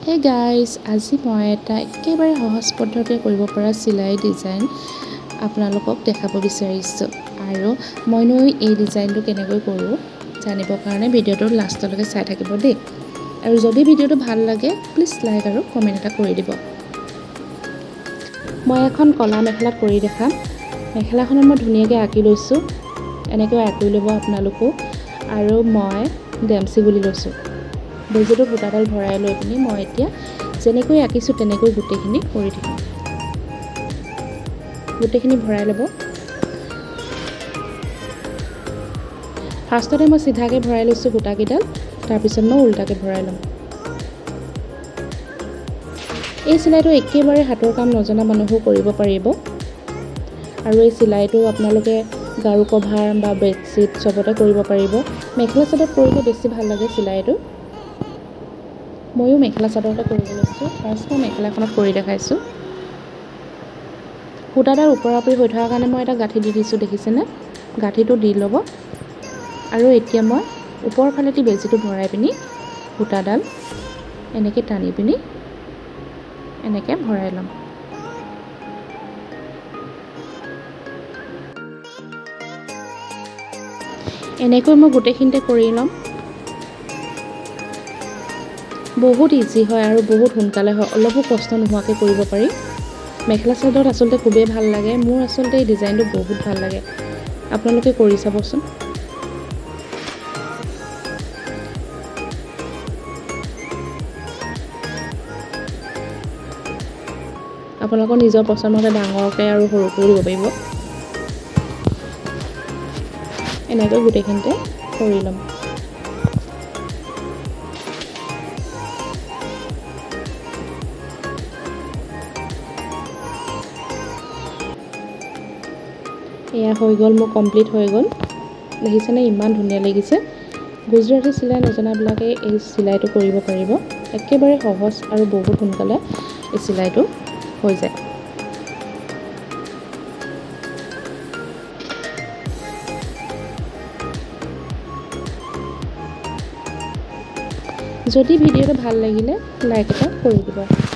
Hey guys, আজি মই এটা একেবাৰে সহজ পদ্ধতিৰে কৰিব পৰা চিলাই ডিজাইন আপোনালোকক দেখাব বিচাৰিছোঁ। আৰু মইনো এই ডিজাইনটো কেনেকৈ কৰোঁ জানিবৰ কাৰণে ভিডিঅ'টো লাষ্টলৈকে চাই থাকিব দেই। আৰু যদি ভিডিঅ'টো ভাল লাগে প্লিজ লাইক আৰু কমেণ্ট এটা কৰি দিব। মই এখন কলা মেখেলাত কৰি দেখাম। মেখেলাখনত মই ধুনীয়াকৈ আঁকি লৈছোঁ, এনেকৈ আঁকি ল'ব আপোনালোকো। আৰু মই ডেমচি গুলি লৈছোঁ। বেজিটো সূতাডাল ভৰাই লৈ পিনি মই এতিয়া যেনেকৈ আঁকিছোঁ তেনেকৈ গোটেইখিনি কৰি থাকিম। গোটেইখিনি ভৰাই ল'ব। ফাৰ্ষ্টতে মই চিধাকৈ ভৰাই লৈছোঁ সূতাকেইডাল, তাৰপিছত মই উল্টাকৈ ভৰাই ল'ম। এই চিলাইটো একেবাৰে হাতৰ কাম নজনা মানুহেও কৰিব পাৰিব। আৰু এই চিলাইটো আপোনালোকে গাৰু কভাৰ বা বেডশ্বীট চবতে কৰিব পাৰিব। মেখেলা চাদৰত কৰিলে বেছি ভাল লাগে চিলাইটো। ময়ো মেখেলা চাদৰতে কৰিব লৈছোঁ। ফাৰ্ষ্ট মই মেখেলাখনত কৰি দেখাইছোঁ। সূতাডাল ওপৰা-ওপৰি হৈ থকাৰ কাৰণে মই এটা গাঁঠি দি দিছোঁ, দেখিছেনে? গাঁঠিটো দি ল'ব। আৰু এতিয়া মই ওপৰৰ ফালেদি বেজিটো ভৰাই পিনি সূতাডাল এনেকৈ টানি পিনি এনেকৈ ভৰাই ল'ম। এনেকৈ মই গোটেইখিনিতে কৰি ল'ম। বহুত ইজি হয় আৰু বহুত সোনকালে হয়, অলপো কষ্ট নোহোৱাকৈ কৰিব পাৰি। মেখেলা চাদৰত আচলতে খুবেই ভাল লাগে। মোৰ আচলতে এই ডিজাইনটো বহুত ভাল লাগে। আপোনালোকে কৰি চাবচোন। আপোনালোকৰ নিজৰ পচন্দমতে ডাঙৰকৈ আৰু সৰুকৈও দিব পাৰিব। এনেকৈ গোটেইখিনিতে কৰি ল'ম। এয়া হৈ গ'ল, মোৰ কমপ্লিট হৈ গ'ল। দেখিছেনে ইমান ধুনীয়া লাগিছে। গুজৰাটী চিলাই নজনাবিলাকে এই চিলাইটো কৰিব পাৰিব। একেবাৰে সহজ আৰু বহুত সোনকালে এই চিলাইটো হৈ যায়। যদি ভিডিঅ'টো ভাল লাগিলে লাইক এটা কৰি দিব।